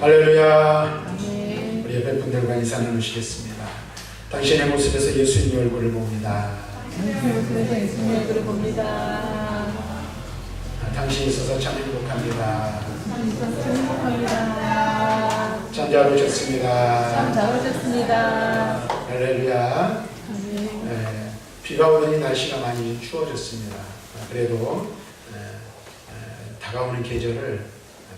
할렐루야. 아멘. 우리 옆에 분들과 인사 나누시겠습니다. 당신의 모습에서 예수님의 얼굴을 봅니다. 당신의 모습에서 예수님의 얼굴을 봅니다. 당신이 있어서 참 행복합니다. 당신이 있어서 참 행복합니다. 참 잘 오셨습니다. 참 잘 오셨습니다. 할렐루야. 아멘. 비가 오더니 날씨가 많이 추워졌습니다. 그래도 다가오는 계절을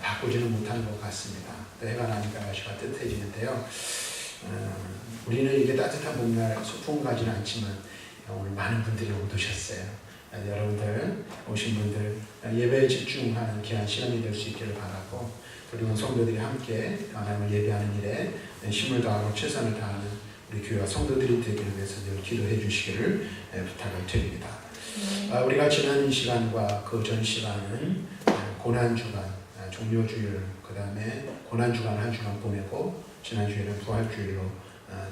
바꾸지는 못한 것 같습니다. 해가 나니까 날씨가 뜨뜻해지는데요. 우리는 이게 따뜻한 봄날 소풍 가지는 않지만 오늘 많은 분들이 오셨어요. 여러분들 오신 분들 예배에 집중하는 귀한 시간이 될 수 있기를 바라고, 그리고 성도들이 함께 하나님을 예배하는 일에 힘을 다하고 최선을 다하는 우리 교회와 성도들이 되기를 위해서 늘 기도해 주시기를 부탁을 드립니다. 우리가 지난 시간과 그 전 시간은 고난주간 종료주일, 그 다음에 고난주간 한 주간 보내고 지난주에는 부활주일로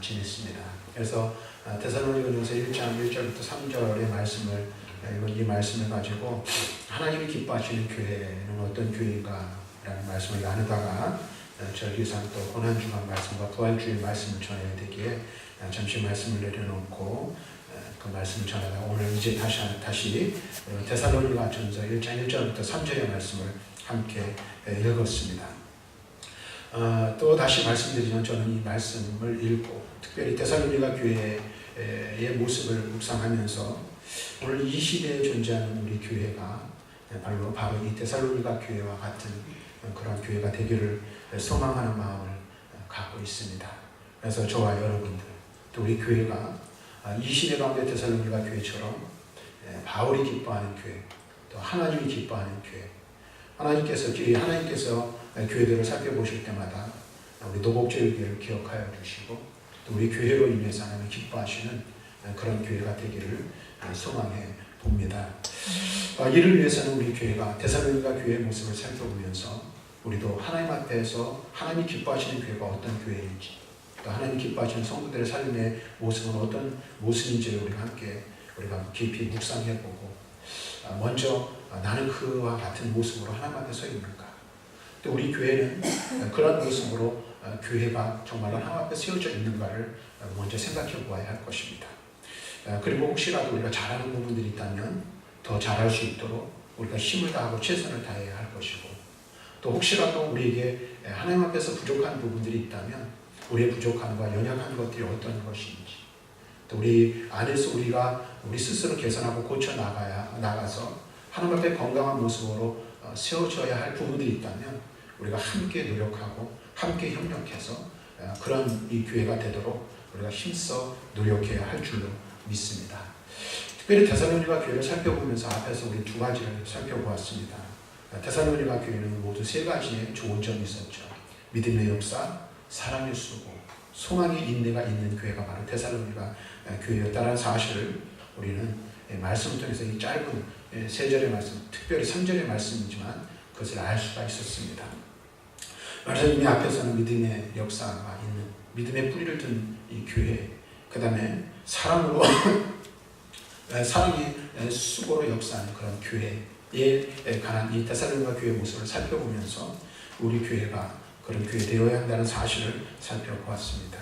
지냈습니다. 그래서 데살로니가전서 1장 1절부터 3절의 말씀을, 이 말씀을 가지고 하나님이 기뻐하시는 교회는 어떤 교회인가 라는 말씀을 나누다가 절기상 또 고난주간 말씀과 부활주일 말씀을 전해야 되기에 잠시 말씀을 내려놓고 그 말씀을 전하다가 오늘 이제 다시 데살로니가전서 1장 1절부터 3절의 말씀을 함께 읽었습니다. 또 다시 말씀드리면 저는 이 말씀을 읽고 특별히 데살로니가 교회의 모습을 묵상하면서 오늘 이 시대에 존재하는 우리 교회가 바로 이 데살로니가 교회와 같은 그런 교회가 되기를 소망하는 마음을 갖고 있습니다. 그래서 저와 여러분들 또 우리 교회가 이 시대 가운데 데살로니가 교회처럼 바울이 기뻐하는 교회, 또 하나님이 기뻐하는 교회, 하나님께서 교회들을 살펴보실 때마다 우리 노복제일교회를 기억하여 주시고 또 우리 교회로 인해서 하나님이 기뻐하시는 그런 교회가 되기를 소망해 봅니다. 이를 위해서는 우리 교회가 데살로니가 교회의 모습을 살펴보면서 우리도 하나님 앞에서 하나님이 기뻐하시는 교회가 어떤 교회인지, 또 하나님이 기뻐하시는 성도들의 삶의 모습은 어떤 모습인지를 우리가 깊이 묵상해보고 먼저 나는 그와 같은 모습으로 하나님 앞에 서 있는가, 또 우리 교회는 그런 모습으로 교회가 정말로 하나님 앞에 세워져 있는가를 먼저 생각해 보아야 할 것입니다. 그리고 혹시라도 우리가 잘하는 부분들이 있다면 더 잘할 수 있도록 우리가 힘을 다하고 최선을 다해야 할 것이고, 또 혹시라도 우리에게 하나님 앞에서 부족한 부분들이 있다면 우리의 부족함과 연약한 것들이 어떤 것인지, 또 우리 안에서 우리 스스로 개선하고 고쳐 나가서 하나님 앞에 건강한 모습으로 세워져야 할 부분들이 있다면 우리가 함께 노력하고 함께 협력해서 그런 이 교회가 되도록 우리가 힘써 노력해야 할 줄로 믿습니다. 특별히 데살로니가 교회를 살펴보면서 앞에서 우리 두 가지를 살펴보았습니다. 데살로니가 교회는 모두 세 가지의 좋은 점이 있었죠. 믿음의 역사, 사랑의 수고, 소망의 인내가 있는 교회가 바로 데살로니가 교회였다는 사실을 우리는 말씀을 통해서 이 짧은 세 절의 말씀, 특별히 3절의 말씀이지만 그것을 알 수가 있었습니다. 그래서 이미 앞에서는 믿음의 역사가 있는, 믿음의 뿌리를 둔 이 교회, 그 다음에 사랑의 수고로 역사하는 그런 교회에 관한 이 데살로니가 교회의 모습을 살펴보면서 우리 교회가 그런 교회 되어야 한다는 사실을 살펴보았습니다.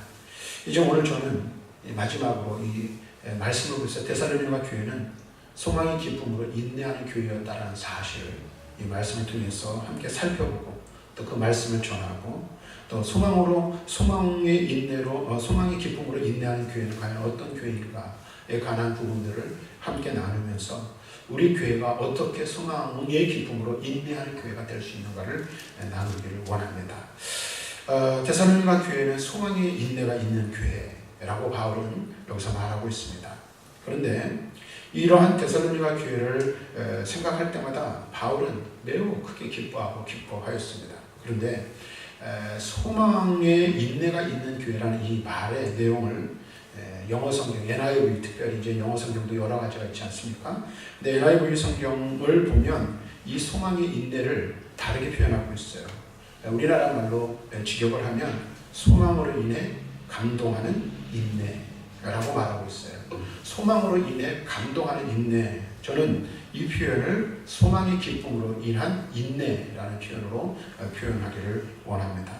이제 오늘 저는 마지막으로 이 말씀을 보면서 데살로니가 교회는 소망의 기쁨으로 인내하는 교회였다는 사실을 이 말씀을 통해서 함께 살펴보고 또 그 말씀을 전하고, 또 소망의 기쁨으로 인내하는 교회는 과연 어떤 교회인가에 관한 부분들을 함께 나누면서 우리 교회가 어떻게 소망의 기쁨으로 인내하는 교회가 될 수 있는가를 나누기를 원합니다. 데살로니가 교회는 소망의 인내가 있는 교회라고 바울은 여기서 말하고 있습니다. 그런데 이러한 데살로니가 교회를 생각할 때마다 바울은 매우 크게 기뻐하였습니다. 그런데 소망의 인내가 있는 교회라는 이 말의 내용을 영어 성경, NIV, 특별히 이제 영어 성경도 여러 가지가 있지 않습니까? 근데 NIV 성경을 보면 이 소망의 인내를 다르게 표현하고 있어요. 우리나라 말로 직역을 하면 소망으로 인해 감동하는 인내라고 말하고 있어요. 소망으로 인해 감동하는 인내. 저는 이 표현을 소망의 기쁨으로 인한 인내라는 표현으로 표현하기를 원합니다.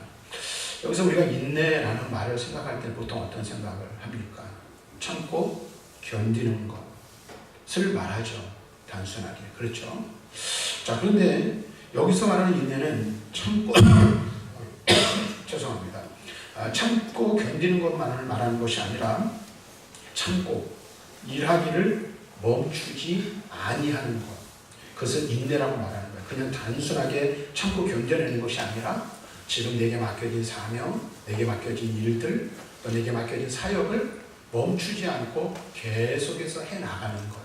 여기서 우리가 인내라는 말을 생각할 때 보통 어떤 생각을 합니까? 참고 견디는 것을 말하죠. 단순하게. 그렇죠? 자, 그런데 여기서 말하는 인내는 참고 죄송합니다. 참고 견디는 것만을 말하는 것이 아니라 참고 일하기를 멈추지 아니하는 것. 그것을 인내라고 말하는 거예요. 그냥 단순하게 참고 견뎌내는 것이 아니라 지금 내게 맡겨진 사명, 내게 맡겨진 일들, 또 내게 맡겨진 사역을 멈추지 않고 계속해서 해나가는 것.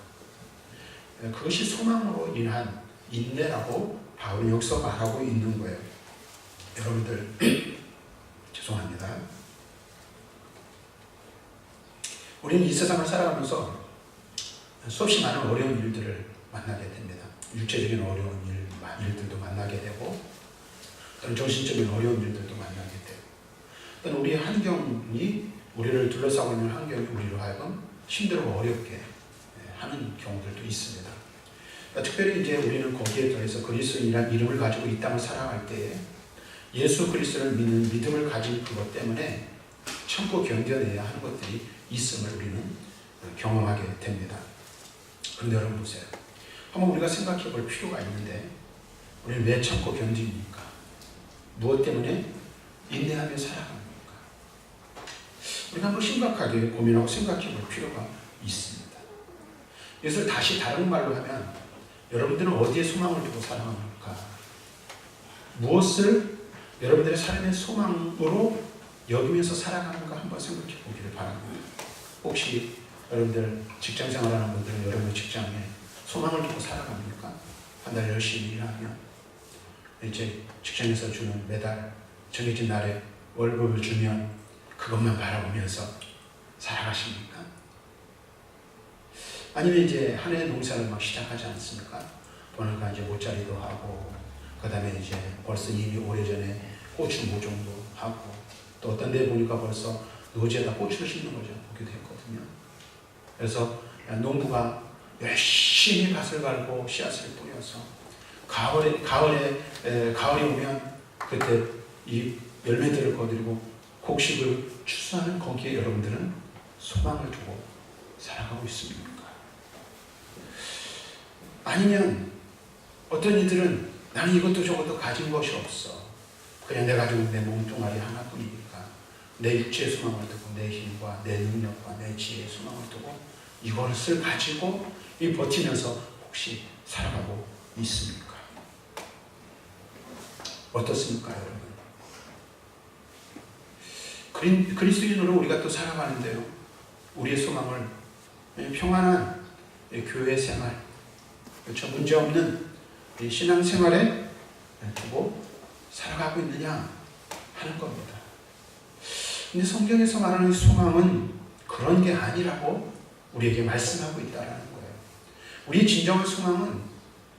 그것이 소망으로 인한 인내라고 바울이 여기서 말하고 있는 거예요. 여러분들 죄송합니다. 우리는 이 세상을 살아가면서 수없이 많은 어려운 일들을 만나게 됩니다. 육체적인 어려운 일들도 만나게 되고 또는 정신적인 어려운 일들도 만나게 되고 또는 우리의 환경이 우리를 둘러싸고 있는 환경이 우리로 하여금 힘들고 어렵게 하는 경우들도 있습니다. 그러니까 특별히 이제 우리는 거기에 더해서 그리스도인이라는 이름을 가지고 이 땅을 살아갈 때에 예수 그리스도를 믿는 믿음을 가진 그것 때문에 참고 견뎌내야 하는 것들이 있음을 우리는 경험하게 됩니다. 그런데 여러분 보세요. 한번 우리가 생각해 볼 필요가 있는데 우리는 왜 참고 견딥니까? 무엇 때문에 인내하며 살아갑니까? 우리가 한번 심각하게 고민하고 생각해 볼 필요가 있습니다. 이것을 다시 다른 말로 하면 여러분들은 어디에 소망을 두고 살아갑니까? 무엇을 여러분들의 삶의 소망으로 여기면서 살아가는가 한번 생각해 보기를 바랍니다. 혹시 여러분들 직장 생활하는 분들은 여러분의 직장에 소망을 두고 살아갑니까? 한 달 열심히 일하면 이제 직장에서 주는 매달 정해진 날에 월급을 주면 그것만 바라보면서 살아가십니까? 아니면 이제 한 해 농사를 막 시작하지 않습니까? 보니까 이제 모짜리도 하고 그 다음에 이제 벌써 이미 오래전에 고추 모종도 하고 또 어떤 데 보니까 벌써 노지에다 고추를 심는 거죠. 보기도 했거든요. 그래서 농부가 열심히 밭을 갈고 씨앗을 뿌려서 가을이 오면 그때 이 열매들을 거두고 곡식을 추수하는 거기에 여러분들은 소망을 두고 살아가고 있습니까? 아니면 어떤 이들은 나는 이것도 저것도 가진 것이 없어. 그냥 내가 가지고 있는 내 몸뚱아리 하나뿐이니까 내 육체의 소망을 두고 내 힘과 내 능력과 내 지혜의 소망을 두고 이것을 가지고 버티면서 혹시 살아가고 있습니까? 어떻습니까, 여러분? 그리스도인으로 우리가 또 살아가는데요. 우리의 소망을 평안한 교회 생활, 그렇죠? 문제없는 신앙 생활에 두고 살아가고 있느냐 하는 겁니다. 근데 성경에서 말하는 소망은 그런 게 아니라고 우리에게 말씀하고 있다는 거예요. 우리의 진정한 소망은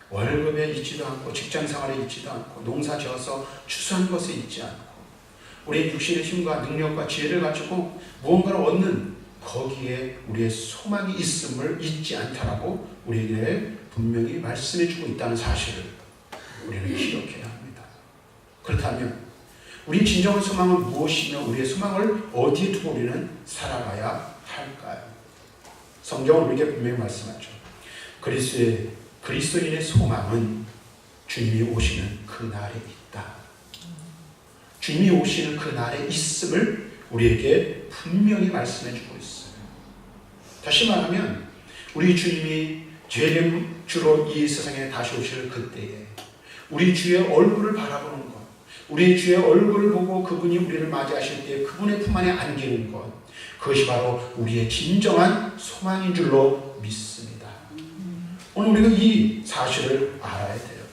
월급에 있지도 않고 직장 생활에 있지도 않고 농사 지어서 추수한 것에 있지 않고 우리의 육신의 힘과 능력과 지혜를 가지고 무언가를 얻는 거기에 우리의 소망이 있음을 잊지 않다라고 우리에게 분명히 말씀해주고 있다는 사실을 우리는 기억해야 합니다. 그렇다면 우리 진정한 소망은 무엇이며 우리의 소망을 어디에 두고 우리는 살아가야 할까요? 성경은 우리에게 분명히 말씀하죠. 그리스도인의 소망은 주님이 오시는 그 날에 있다. 주님이 오시는 그 날에 있음을 우리에게 분명히 말씀해주고 있어요. 다시 말하면 우리 주님이 죄림 주로 이 세상에 다시 오실 그때에 우리 주의 얼굴을 바라보는 것, 우리 주의 얼굴을 보고 그분이 우리를 맞이하실 때 그분의 품 안에 안기는 것, 그것이 바로 우리의 진정한 소망인 줄로 믿습니다. 오늘 우리가 이 사실을 알아야 돼요.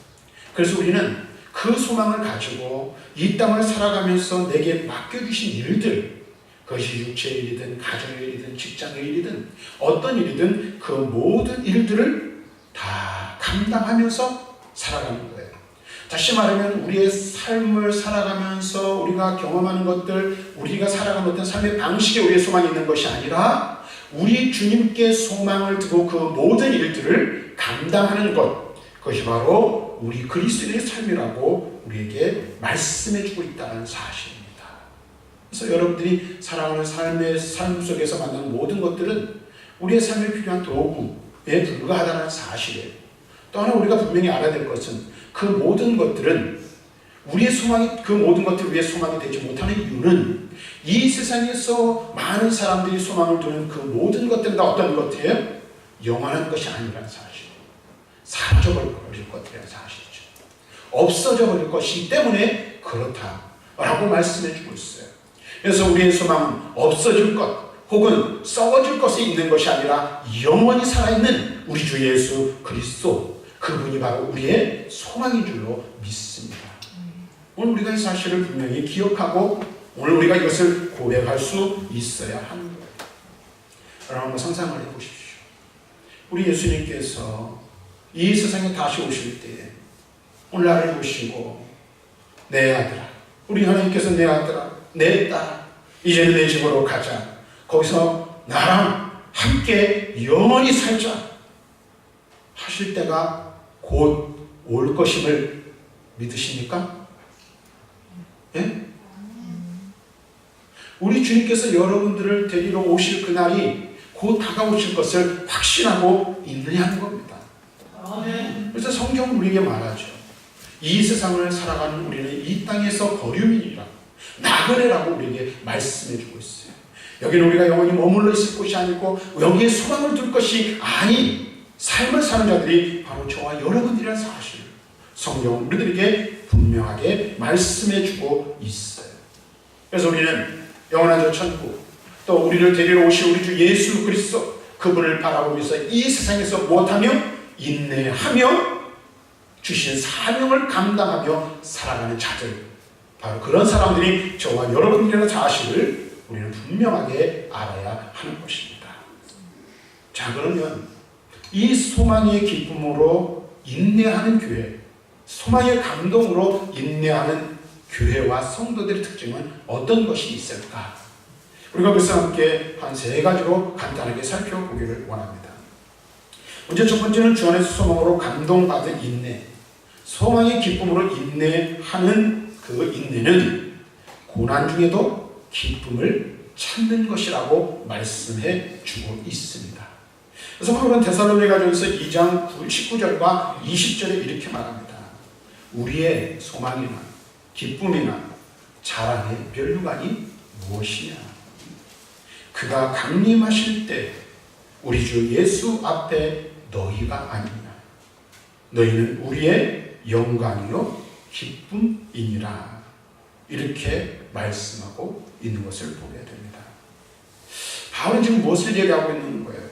그래서 우리는 그 소망을 가지고 이 땅을 살아가면서 내게 맡겨주신 일들, 그것이 육체의 일이든 가정의 일이든 직장의 일이든 어떤 일이든 그 모든 일들을 다 감당하면서 살아가는 거예요. 다시 말하면 우리의 삶을 살아가면서 우리가 경험하는 것들, 우리가 살아가는 어떤 삶의 방식에 우리의 소망이 있는 것이 아니라 우리 주님께 소망을 두고 그 모든 일들을 감당하는 것, 그것이 바로 우리 그리스도인의 삶이라고 우리에게 말씀해주고 있다는 사실입니다. 그래서 여러분들이 살아가는 삶 속에서 만나는 모든 것들은 우리의 삶에 필요한 도구에 불과하다는 사실이에요. 또 하나 우리가 분명히 알아야 될 것은 그 모든 것들은 우리의 소망이, 그 모든 것들 위해 소망이 되지 못하는 이유는 이 세상에서 많은 사람들이 소망을 두는 그 모든 것들은 다 어떤 것이에요? 영원한 것이 아니라는 사실. 사라져버릴 것들이라는 사실이죠. 없어져 버릴 것이기 때문에 그렇다라고 말씀해 주고 있어요. 그래서 우리의 소망은 없어질 것 혹은 썩어질 것에 있는 것이 아니라 영원히 살아있는 우리 주 예수 그리스도, 그분이 바로 우리의 소망인 줄로 믿습니다. 오늘 우리가 이 사실을 분명히 기억하고 오늘 우리가 이것을 고백할 수 있어야 하는 거예요. 여러분 한번 상상을 해보십시오. 우리 예수님께서 이 세상에 다시 오실 때에 오늘 나를 보시고 내 아들아, 우리 하나님께서 내 아들아, 내 딸아, 이제는 내 집으로 가자. 거기서 나랑 함께 영원히 살자 하실 때가 곧 올 것임을 믿으십니까? 예? 우리 주님께서 여러분들을 데리러 오실 그날이 곧 다가오실 것을 확신하고 있느냐는 겁니다. 그래서 성경은 우리에게 말하죠. 이 세상을 살아가는 우리는 이 땅에서 거류민이라, 나그네라고 우리에게 말씀해 주고 있어요. 여기는 우리가 영원히 머물러 있을 곳이 아니고 여기에 소망을 둘 것이 아닌 삶을 사는 자들이 바로 저와 여러분들이라는 사실을 성경은 우리들에게 분명하게 말씀해 주고 있어요. 그래서 우리는 영원한 저 천국, 또 우리를 데리러 오실 우리 주 예수 그리스도, 그분을 바라보면서 이 세상에서 무엇하며 인내하며 주신 사명을 감당하며 살아가는 자들, 바로 그런 사람들이 저와 여러분들이라는 사실을 우리는 분명하게 알아야 하는 것입니다. 자, 그러면 이 소망의 기쁨으로 인내하는 교회, 소망의 감동으로 인내하는 교회와 성도들의 특징은 어떤 것이 있을까? 우리가 그래서 함께 한 세 가지로 간단하게 살펴보기를 원합니다. 먼저 첫 번째는 주 안에서 소망으로 감동받은 인내. 소망의 기쁨으로 인내하는 그 인내는 고난 중에도 기쁨을 찾는 것이라고 말씀해 주고 있습니다. 그래서 바울은 데살로니가전서 2장 19절과 20절에 이렇게 말합니다. 우리의 소망이나 기쁨이나 자랑의 면류관이 무엇이냐? 그가 강림하실 때 우리 주 예수 앞에 너희가 아니냐? 너희는 우리의 영광이요 기쁨이니라. 이렇게 말씀하고 있는 것을 보게 됩니다. 바울은 지금 무엇을 얘기하고 있는 거예요?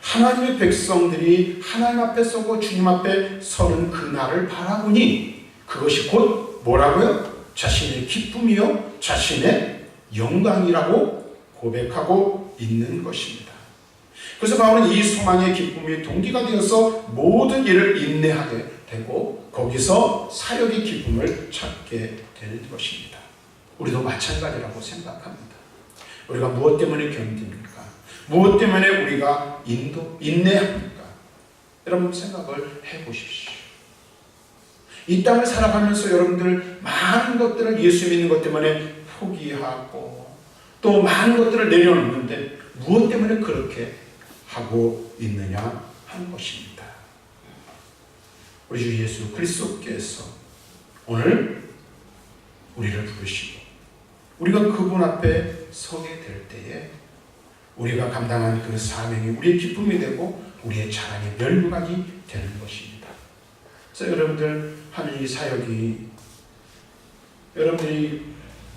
하나님의 백성들이 하나님 앞에 서고 주님 앞에 서는 그날을 바라보니 그것이 곧 뭐라고요? 자신의 기쁨이요 자신의 영광이라고 고백하고 있는 것입니다. 그래서 바울은 이 소망의 기쁨이 동기가 되어서 모든 일을 인내하게 되고 거기서 사역의 기쁨을 찾게 되는 것입니다. 우리도 마찬가지라고 생각합니다. 우리가 무엇 때문에 견딥니까? 무엇 때문에 우리가 인내합니까? 여러분 생각을 해보십시오. 이 땅을 살아가면서 여러분들 많은 것들을 예수 믿는 것 때문에 포기하고 또 많은 것들을 내려놓는데 무엇 때문에 그렇게 하고 있느냐 하는 것입니다. 우리 주 예수 그리스도께서 오늘 우리를 부르시고 우리가 그분 앞에 서게 될 때에 우리가 감당한 그 사명이 우리의 기쁨이 되고 우리의 자랑의 면류관이 되는 것입니다. 그래서 여러분들 하는 이 사역이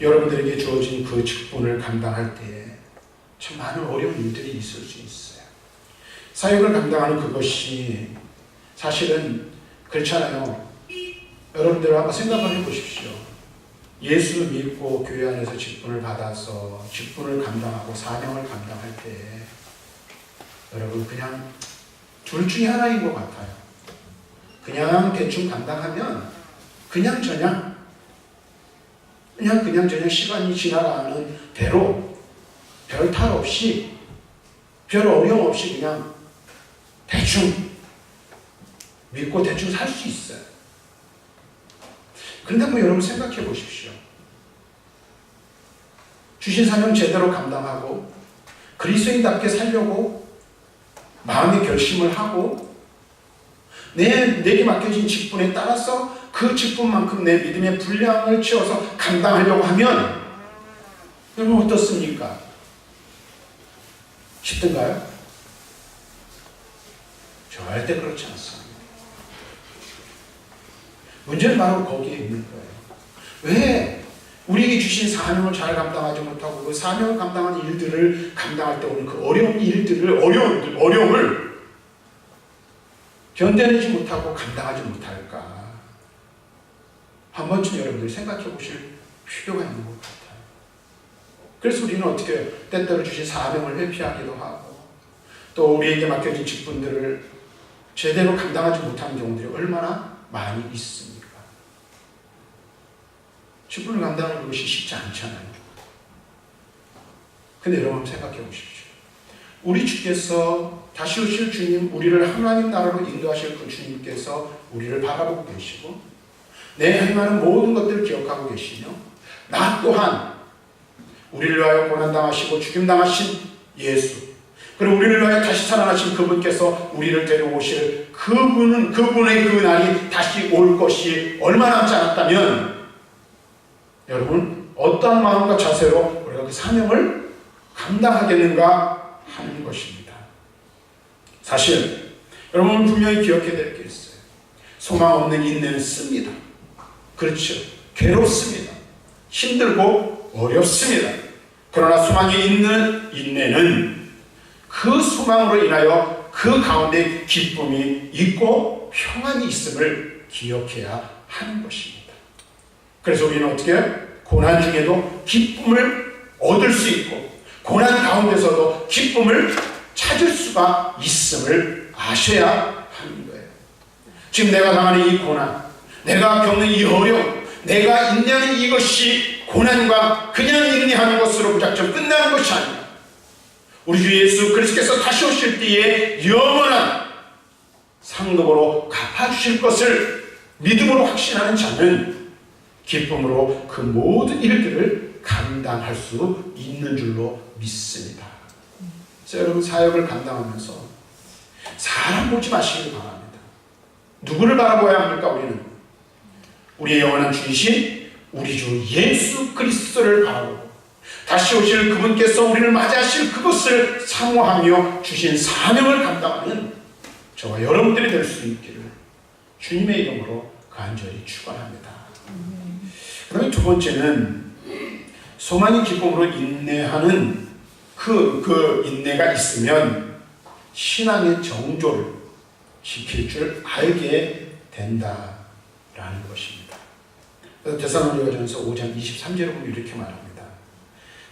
여러분들에게 주어진 그 직분을 감당할 때에 참 많은 어려운 일들이 있을 수 있어요. 사역을 감당하는 그것이 사실은 그렇잖아요. 여러분들 한번 생각을 해보십시오. 예수 믿고 교회 안에서 직분을 받아서 직분을 감당하고 사명을 감당할 때 여러분 그냥 둘 중에 하나인 것 같아요. 그냥 대충 감당하면 그냥 저냥 시간이 지나가는 대로 별 탈 없이 별 어려움 없이 그냥 대충 믿고 대충 살 수 있어요. 그런데 한번 여러분 생각해 보십시오. 주신 사명 제대로 감당하고 그리스도인답게 살려고 마음의 결심을 하고 내게 맡겨진 직분에 따라서 그 직분만큼 내 믿음의 분량을 채워서 감당하려고 하면 여러분 어떻습니까? 쉽던가요? 절대 그렇지 않습니다. 문제는 바로 거기에 있는 거예요. 왜 우리에게 주신 사명을 잘 감당하지 못하고 그 사명을 감당하는 일들을 감당할 때 오는 그 어려운 일들을 어려움을 견뎌내지 못하고 감당하지 못할까? 한 번쯤 여러분들이 생각해 보실 필요가 있는 것 같아요. 그래서 우리는 어떻게 해요? 때때로 주신 사명을 회피하기도 하고 또 우리에게 맡겨진 직분들을 제대로 감당하지 못하는 경우들이 얼마나 많이 있습니까? 직분을 감당하는 것이 쉽지 않잖아요. 근데 여러분 생각해 보십시오. 우리 주께서 다시 오실 주님, 우리를 하나님 나라로 인도하실 그 주님께서 우리를 바라보고 계시고 내 행하는 모든 것들을 기억하고 계시며 나 또한 우리를 위하여 고난당하시고 죽임당하신 예수 그리고 우리를 위하여 다시 살아나신 그분께서 우리를 데려오실 그분의 그 날이 다시 올 것이 얼마 남지 않았다면 여러분 어떠한 마음과 자세로 우리가 그 사명을 감당하겠는가 하는 것입니다. 사실 여러분 분명히 기억해야 될 게 있어요. 소망 없는 인내는 씁니다. 그렇죠. 괴롭습니다. 힘들고 어렵습니다. 그러나 소망이 있는 인내는 그 소망으로 인하여 그 가운데 기쁨이 있고 평안이 있음을 기억해야 하는 것입니다. 그래서 우리는 어떻게 해요? 고난 중에도 기쁨을 얻을 수 있고 고난 가운데서도 기쁨을 찾을 수가 있음을 아셔야 하는 거예요. 지금 내가 당하는 이 고난, 내가 겪는 이 어려움, 내가 인내하는 이것이 고난과 그냥 인내하는 것으로 무작정 끝나는 것이 아니라 우리 주 예수 그리스도께서 다시 오실 때에 영원한 상급으로 갚아주실 것을 믿음으로 확신하는 자는 기쁨으로 그 모든 일들을 감당할 수 있는 줄로 믿습니다. 그래서 여러분 사역을 감당하면서 사람 보지 마시길 바랍니다. 누구를 바라봐야 합니까? 우리는 우리의 영원한 주이신 우리 주 예수 그리스도를 바라보고 다시 오실 그분께서 우리를 맞이하실 그것을 사모하며 주신 사명을 감당하는 저와 여러분들이 될 수 있기를 주님의 이름으로 간절히 축원합니다. 그다음에 두 번째는 소망이 기쁨으로 인내하는 그 인내가 있으면 신앙의 정조를 지킬 줄 알게 된다라는 것입니다. 데살로니가전서 5장 23절에 보면 이렇게 말합니다.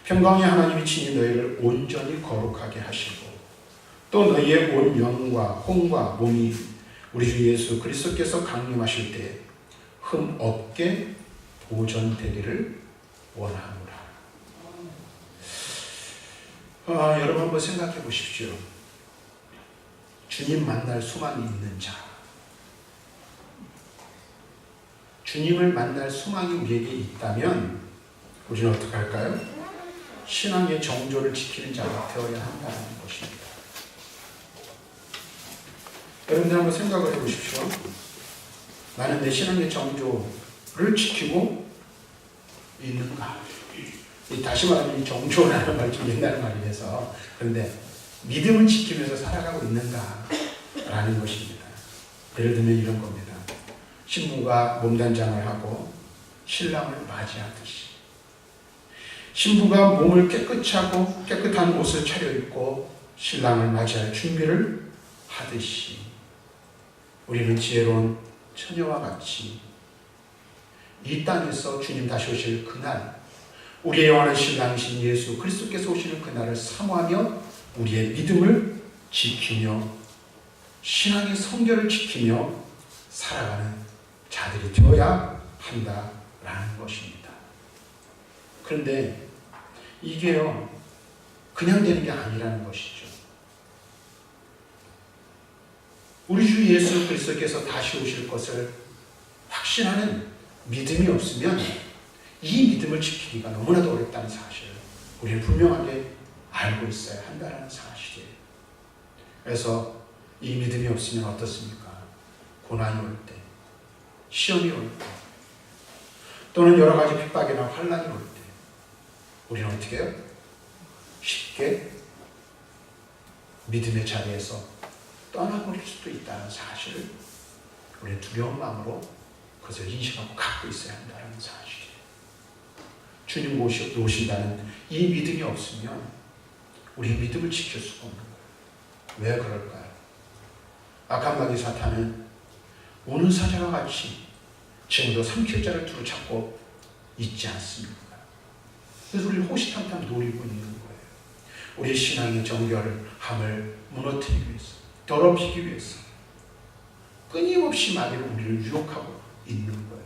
평강의 하나님이 친히 너희를 온전히 거룩하게 하시고 또 너희의 온 영과 혼과 몸이 우리 주 예수 그리스도께서 강림하실 때 흠 없게 보존되기를 원하노라. 여러분 한번 생각해 보십시오. 주님 만날 소망이 있는 자, 주님을 만날 소망이 우리에게 있다면 우리는 어떻게 할까요? 신앙의 정조를 지키는 자가 되어야 한다는 것입니다. 여러분들 한번 생각을 해보십시오. 나는 내 신앙의 정조를 지키고 있는가? 다시 말하면 이 정조라는 말 좀 옛날 말이라서 그런데 믿음을 지키면서 살아가고 있는가? 라는 것입니다. 예를 들면 이런 겁니다. 신부가 몸단장을 하고 신랑을 맞이하듯이 신부가 몸을 깨끗이 하고 깨끗한 옷을 차려입고 신랑을 맞이할 준비를 하듯이 우리는 지혜로운 처녀와 같이 이 땅에서 주님 다시 오실 그날 우리의 영원한 신랑이신 예수 그리스도께서 오시는 그날을 사모하며 우리의 믿음을 지키며 신앙의 성결을 지키며 살아가는 자들이 되어야 한다라는 것입니다. 그런데 이게요 그냥 되는 게 아니라는 것이죠. 우리 주 예수 그리스도께서 다시 오실 것을 확신하는 믿음이 없으면 이 믿음을 지키기가 너무나도 어렵다는 사실을 우리는 분명하게 알고 있어야 한다는 사실이에요. 그래서 이 믿음이 없으면 어떻습니까? 고난이 올 때, 시험이 올 때, 또는 여러 가지 핍박이나 환란이 올 때 우리는 어떻게 해요? 쉽게 믿음의 자리에서 떠나버릴 수도 있다는 사실을 우리는 두려운 마음으로 그것을 인식하고 갖고 있어야 한다는 사실이에요. 주님 오신다는 이 믿음이 없으면 우리 믿음을 지킬 수가 없는 거예요. 왜 그럴까요? 악한 마귀 사탄은 우는 사자와 같이 지금도 삼킬 자를 두루 찾고 있지 않습니까? 그래서 우리를 호시탐탐 노리고 있는 거예요. 우리의 신앙의 정결함을 무너뜨리기 위해서, 더럽히기 위해서 끊임없이 마귀는 우리를 유혹하고 있는 거예요.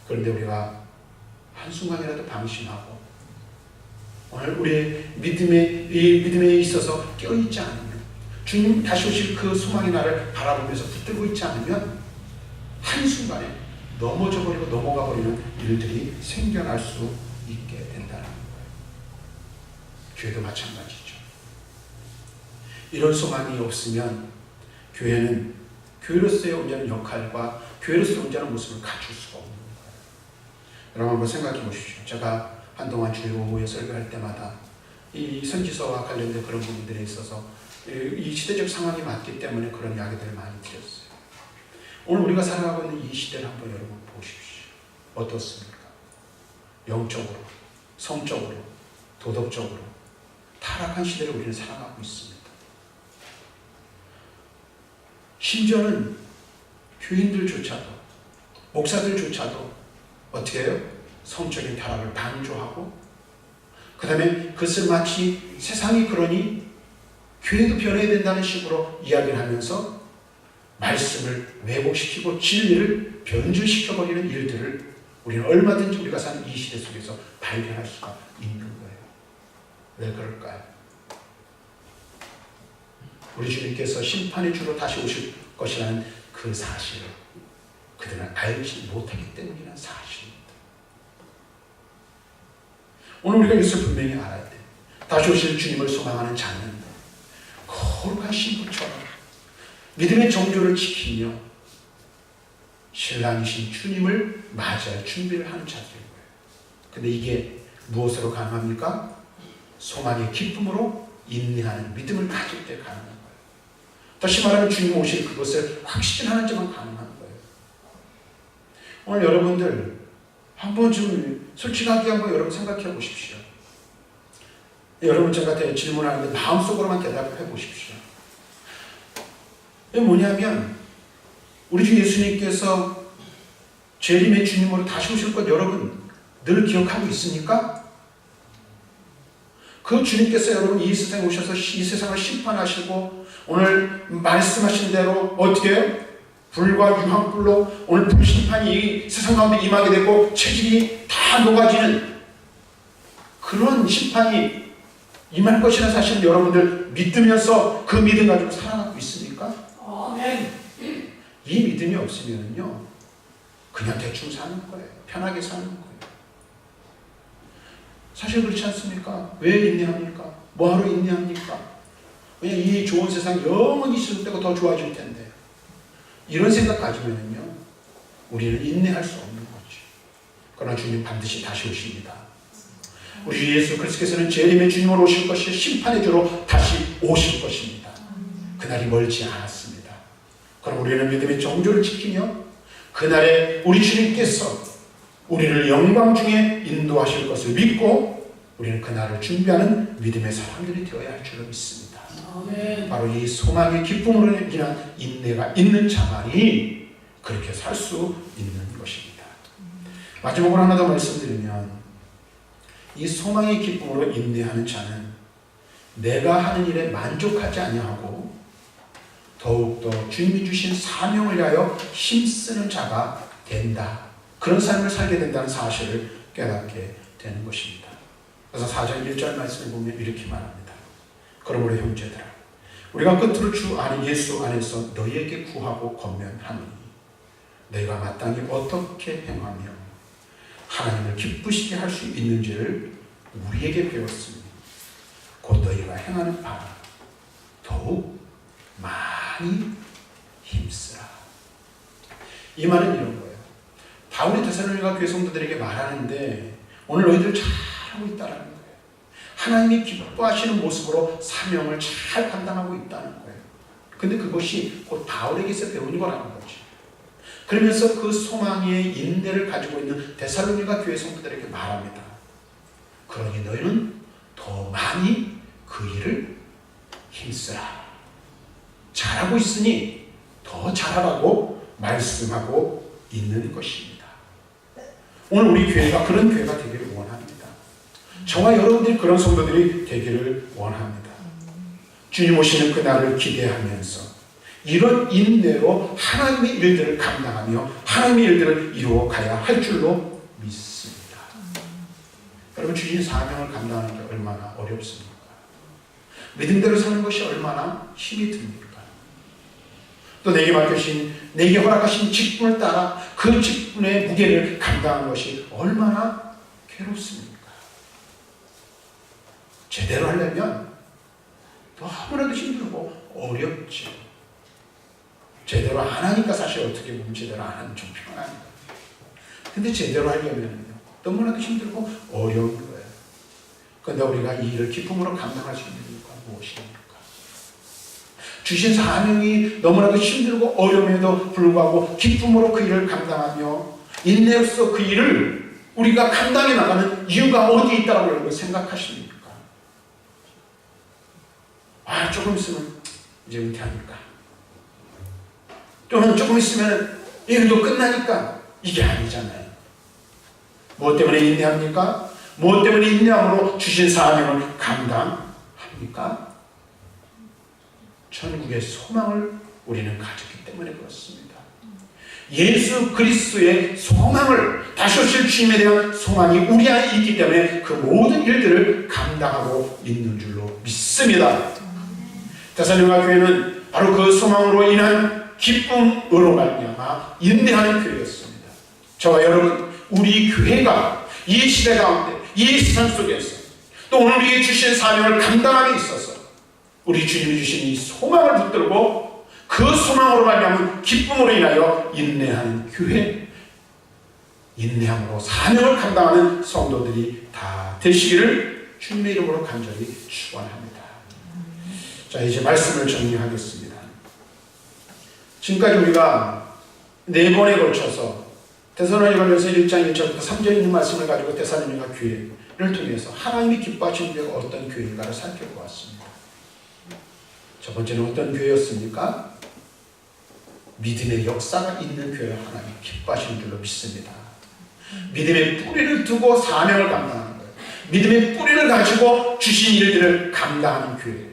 그런데 우리가 한순간이라도 방심하고 오늘 우리의 믿음에 있어서 깨어있지 않으면, 주님 다시 오실 그 소망의 날을 바라보면서 붙들고 있지 않으면 한순간에 넘어져버리고 넘어가버리는 일들이 생겨날 수 있게 된다는 거예요. 교회도 마찬가지죠. 이런 소망이 없으면 교회는 교회로서의 온전한 역할과 교회로서의 온전한 모습을 갖출 수가 없는 거예요. 여러분 한번 생각해 보십시오. 제가 한동안 주일 오후에 설교할 때마다 이 선지서와 관련된 그런 부분들에 있어서 이 시대적 상황이 맞기 때문에 그런 이야기들을 많이 드렸어요. 오늘 우리가 살아가고 있는 이 시대를 한번 여러분 보십시오. 어떻습니까? 영적으로, 성적으로, 도덕적으로 타락한 시대를 우리는 살아가고 있습니다. 심지어는 교인들조차도, 목사들조차도 어떻게 해요? 성적인 타락을 강조하고, 그 다음에 그것을 마치 세상이 그러니 교회도 변해야 된다는 식으로 이야기를 하면서 말씀을 왜곡시키고 진리를 변질시켜버리는 일들을 우리는 얼마든지 우리가 사는 이 시대 속에서 발견할 수가 있는 거예요. 왜 그럴까요? 우리 주님께서 심판의 주로 다시 오실 것이라는 그 사실을 그들은 알지 못하기 때문이라는 사실입니다. 오늘 우리가 이것을 분명히 알아야 돼요. 다시 오실 주님을 소망하는 자는 거룩한 신부처럼 믿음의 정조를 지키며 신랑이신 주님을 맞이할 준비를 하는 자들인 거예요. 근데 이게 무엇으로 가능합니까? 소망의 기쁨으로 인내하는 믿음을 가질 때 가능한 거예요. 다시 말하면 주님 오실 그것을 확신하는 자만 가능한 거예요. 오늘 여러분들 한번 좀 솔직하게 한번 여러분 생각해 보십시오. 여러분 저한테 질문하는데 마음속으로만 대답을 해 보십시오. 이게 뭐냐면 우리 주 예수님께서 재림의 주님으로 다시 오실 것 여러분 늘 기억하고 있습니까? 그 주님께서 여러분 이 세상에 오셔서 이 세상을 심판하시고 오늘 말씀하신 대로 어떻게 해요? 불과 유황불로 오늘 불심판이 이 세상 가운데 임하게 되고 체질이 다 녹아지는 그런 심판이 임할 것이라는 사실을 여러분들 믿으면서 그 믿음 가지고 살아가고 있습니까? 아멘. 이 믿음이 없으면요 그냥 대충 사는 거예요. 편하게 사는 거예요. 사실 그렇지 않습니까? 왜 인내합니까? 뭐하러 인내합니까? 그냥 이 좋은 세상 영원히 있을 때가 더 좋아질 텐데 이런 생각 가지면요 우리는 인내할 수 없는 거죠. 그러나 주님 반드시 다시 오십니다. 우리 예수 그리스도께서는 재림의 주님으로 오실 것이 심판의 주로 다시 오실 것입니다. 그날이 멀지 않았습니다. 그럼 우리는 믿음의 정조를 지키며 그날에 우리 주님께서 우리를 영광 중에 인도하실 것을 믿고 우리는 그날을 준비하는 믿음의 사람들이 되어야 할 줄로 믿습니다. 아멘. 바로 이 소망의 기쁨으로 인한 인내가 있는 자만이 그렇게 살 수 있는 것입니다. 마지막으로 하나 더 말씀드리면 이 소망의 기쁨으로 인내하는 자는 내가 하는 일에 만족하지 아니하고 더욱더 주님이 주신 사명을 위하여 힘쓰는 자가 된다. 그런 삶을 살게 된다는 사실을 깨닫게 되는 것입니다. 그래서 4장 1절 말씀에 보면 이렇게 말합니다. 그러므로 형제들아 우리가 끝으로 주 안에 예수 안에서 너희에게 구하고 권면하노니 너희가 마땅히 어떻게 행하며 하나님을 기쁘시게 할 수 있는지를 우리에게 배웠으니 곧 너희가 행하는 바라 더욱 많이 힘쓰라. 이 말은 이런 거예요. 바울이 데살로니가 교회 성도들에게 말하는데 오늘 너희들 잘하고 있다는 거예요. 하나님이 기뻐하시는 모습으로 사명을 잘 감당하고 있다는 거예요. 근데 그것이 곧 바울에게서 배운 거라는 거지. 그러면서 그 소망의 인내를 가지고 있는 데살로니가 교회 성도들에게 말합니다. 그러니 너희는 더 많이 그 일을 힘쓰라. 잘하고 있으니 더 잘하라고 말씀하고 있는 것입니다. 오늘 우리 교회가 그런 교회가 되기를 원합니다. 저와 여러분들이 그런 성도들이 되기를 원합니다. 주님 오시는 그날을 기대하면서 이런 인내로 하나님의 일들을 감당하며 하나님의 일들을 이루어가야 할 줄로 믿습니다. 여러분, 주신 사명을 감당하는 게 얼마나 어렵습니까? 믿음대로 사는 것이 얼마나 힘이 듭니까? 또 내게 맡겨진, 내게 허락하신 직분을 따라 그 직분의 무게를 감당하는 것이 얼마나 괴롭습니까? 제대로 하려면 너무나도 힘들고 어렵죠. 제대로 안 하니까 사실 어떻게 보면 제대로 안 하는 좀 편한 거예요. 근데 제대로 하려면 너무나도 힘들고 어려운 거예요. 그런데 우리가 이 일을 기쁨으로 감당할 수 있는 이유가 무엇입니까? 주신 사명이 너무나도 힘들고 어려움에도 불구하고 기쁨으로 그 일을 감당하며 인내로서 그 일을 우리가 감당해 나가는 이유가 어디에 있다고 여러분 생각하십니까? 조금 있으면 이제 은퇴하니까, 또는 조금 있으면 일도 끝나니까. 이게 아니잖아요. 무엇 때문에 인내합니까? 무엇 때문에 인내함으로 주신 사명을 감당합니까? 천국의 소망을 우리는 가졌기 때문에 그렇습니다. 예수 그리스도의 소망을, 다시 오실 주님에 대한 소망이 우리 안에 있기 때문에 그 모든 일들을 감당하고 있는 줄로 믿습니다. 데살로니가 교회는 바로 그 소망으로 인한 기쁨으로 말미암아 인내하는 교회였습니다. 저와 여러분, 우리 교회가 이 시대 가운데, 이 세상 속에서 또 오늘 우리에게 주신 사명을 감당함에 있어서 우리 주님이 주신 이 소망을 붙들고 그 소망으로 말미암은 기쁨으로 인하여 인내하는 교회, 인내함으로 사명을 감당하는 성도들이 다 되시기를 주님의 이름으로 간절히 축원합니다. 자, 이제 말씀을 정리하겠습니다. 지금까지 우리가 4번에 걸쳐서 데살로니가전서 1장 1절부터 3절에 있는 말씀을 가지고 데살로니가 교회를 통해서 하나님이 기뻐하시는 교회가 어떤 교회인가를 살펴보았습니다. 첫 번째는 어떤 교회였습니까? 믿음의 역사가 있는 교회를 하나님이 기뻐하시는 줄로 믿습니다. 믿음의 뿌리를 두고 사명을 감당하는 거예요. 믿음의 뿌리를 가지고 주신 일들을 감당하는 교회.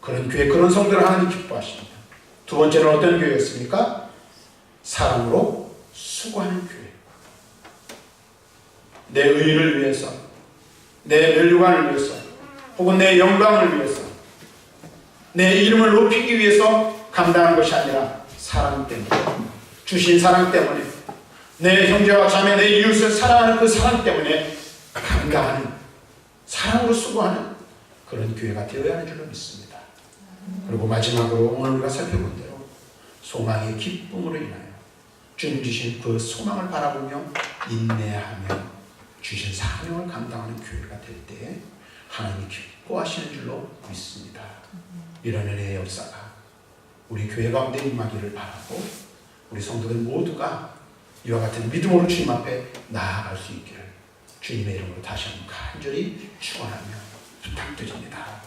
그런 교회, 그런 성도를 하나님 기뻐하십니다. 두 번째는 어떤 교회였습니까? 사랑으로 수고하는 교회. 내 의를 위해서, 내 멸류관을 위해서, 혹은 내 영광을 위해서, 내 이름을 높이기 위해서 감당하는 것이 아니라 사랑 때문에, 주신 사랑 때문에, 내 형제와 자매, 내 이웃을 사랑하는 그 사랑 때문에 감당하는, 사랑으로 수고하는 그런 교회가 되어야 하는 줄로 믿습니다. 그리고 마지막으로 오늘 우리가 살펴본 대로 소망의 기쁨으로 인하여 주님 주신 그 소망을 바라보며 인내하며 주신 사명을 감당하는 교회가 될 때 하나님이 기뻐하시는 줄로 믿습니다. 이런 은혜의 역사가 우리 교회 가운데 임하기를 바라고 우리 성도들 모두가 이와 같은 믿음으로 주님 앞에 나아갈 수 있기를 주님의 이름으로 다시 한번 간절히 축원하며 부탁드립니다.